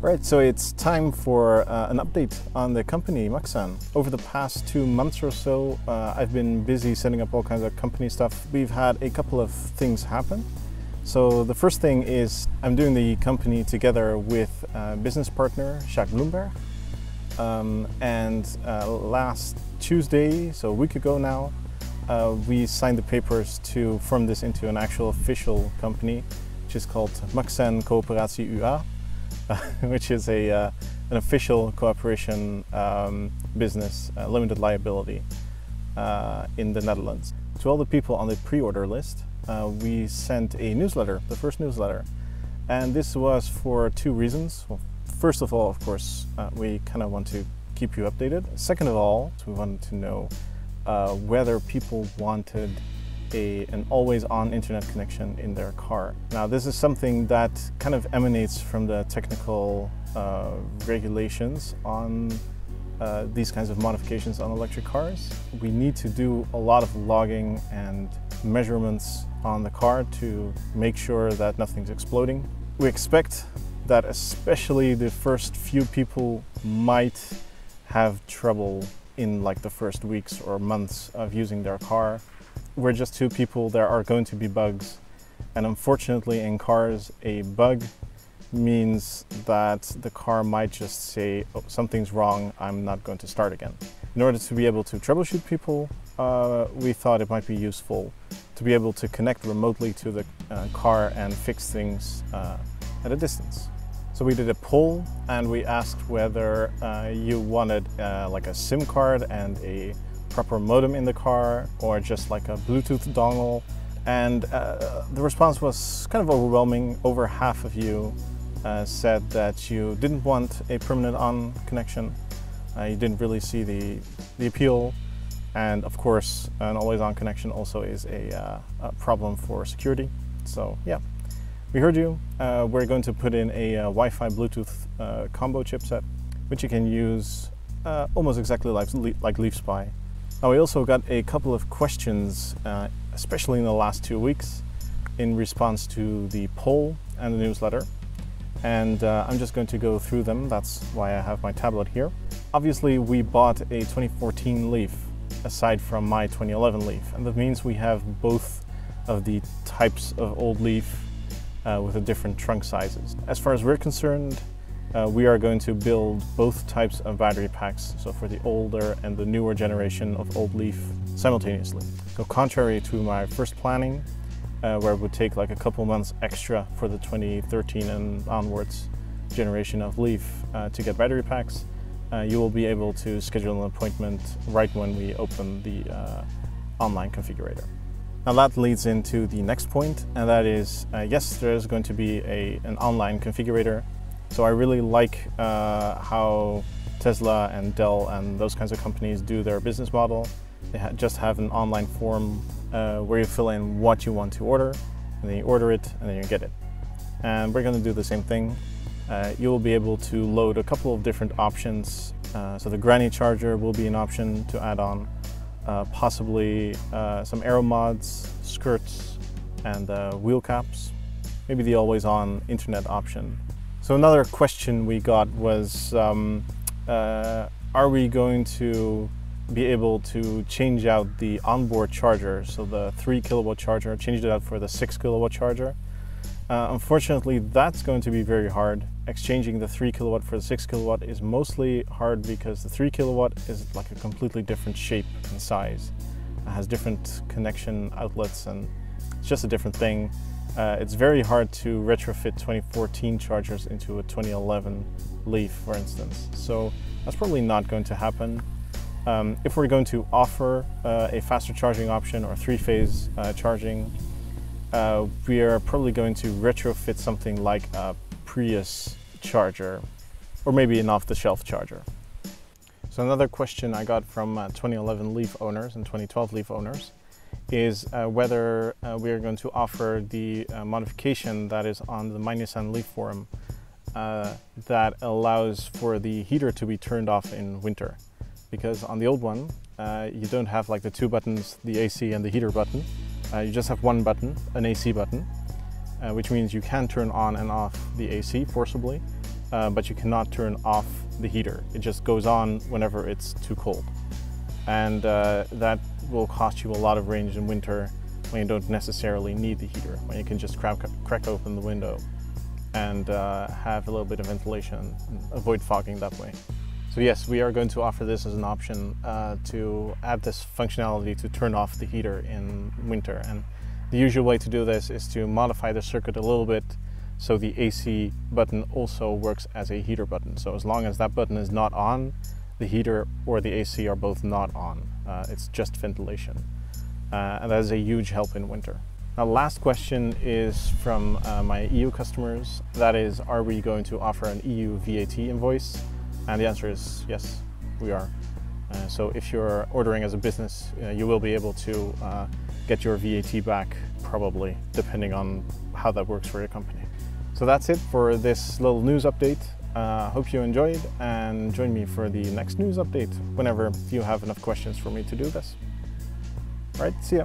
Right, so it's time for an update on the company, Muxsan. Over the past 2 months or so, I've been busy setting up all kinds of company stuff. We've had a couple of things happen. So the first thing is I'm doing the company together with a business partner, Jacques Bloomberg. Last Tuesday, so a week ago now, we signed the papers to form this into an actual official company, which is called Muxsan Coöperatie UA. Which is an official cooperation business, limited liability in the Netherlands. To all the people on the pre-order list, we sent a newsletter, the first newsletter. And this was for 2 reasons. Well, first of all, of course, we kind of want to keep you updated. Second of all, we wanted to know whether people wanted an always-on internet connection in their car. Now, this is something that kind of emanates from the technical regulations on these kinds of modifications on electric cars. We need to do a lot of logging and measurements on the car to make sure that nothing's exploding. We expect that especially the first few people might have trouble in like the first weeks or months of using their car. We're just 2 people, there are going to be bugs. And unfortunately in cars, a bug means that the car might just say, oh, something's wrong, I'm not going to start again. In order to be able to troubleshoot people, we thought it might be useful to be able to connect remotely to the car and fix things at a distance. So we did a poll and we asked whether you wanted like a SIM card and a proper modem in the car, or just like a Bluetooth dongle. And the response was kind of overwhelming. Over half of you said that you didn't want a permanent on connection. You didn't really see the appeal. And of course, an always on connection also is a problem for security. So yeah, we heard you. We're going to put in a Wi-Fi Bluetooth combo chipset, which you can use almost exactly like LeafSpy. Now, we also got a couple of questions, especially in the last 2 weeks, in response to the poll and the newsletter. And I'm just going to go through them. That's why I have my tablet here. Obviously, we bought a 2014 Leaf, aside from my 2011 Leaf. And that means we have both of the types of old Leaf with the different trunk sizes. As far as we're concerned, we are going to build both types of battery packs, so for the older and the newer generation of old Leaf simultaneously. So contrary to my first planning, where it would take like a couple months extra for the 2013 and onwards generation of Leaf to get battery packs, you will be able to schedule an appointment right when we open the online configurator. Now that leads into the next point, and that is, yes, there is going to be an online configurator. So I really like how Tesla and Dell and those kinds of companies do their business model. They just have an online form where you fill in what you want to order, and then you order it, and then you get it. And we're going to do the same thing. You will be able to load a couple of different options. So the granny charger will be an option to add on, possibly some aero mods, skirts, and wheel caps, maybe the always-on internet option. So another question we got was, are we going to be able to change out the onboard charger, so the 3 kilowatt charger, change it out for the 6 kilowatt charger? Unfortunately, that's going to be very hard. Exchanging the 3 kilowatt for the 6 kilowatt is mostly hard because the 3 kilowatt is like a completely different shape and size. It has different connection outlets and it's just a different thing. It's very hard to retrofit 2014 chargers into a 2011 Leaf, for instance. So that's probably not going to happen. If we're going to offer a faster charging option or 3-phase charging, we are probably going to retrofit something like a Prius charger, or maybe an off-the-shelf charger. So another question I got from 2011 Leaf owners and 2012 Leaf owners is whether we are going to offer the modification that is on the Muxsan Leaf forum that allows for the heater to be turned off in winter. Because on the old one, you don't have like the 2 buttons, the AC and the heater button. You just have 1 button, an AC button, which means you can turn on and off the AC forcibly, but you cannot turn off the heater. It just goes on whenever it's too cold. And that will cost you a lot of range in winter when you don't necessarily need the heater, when you can just crack open the window and have a little bit of ventilation and avoid fogging that way. So yes, we are going to offer this as an option to add this functionality to turn off the heater in winter. And the usual way to do this is to modify the circuit a little bit so the AC button also works as a heater button. So as long as that button is not on, the heater or the AC are both not on. It's just ventilation. And that is a huge help in winter. Now, last question is from my EU customers. That is, are we going to offer an EU VAT invoice? And the answer is yes, we are. So if you're ordering as a business, you will be able to get your VAT back, probably, depending on how that works for your company. So that's it for this little news update. Hope you enjoyed, and join me for the next news update whenever you have enough questions for me to do this. All right, see ya.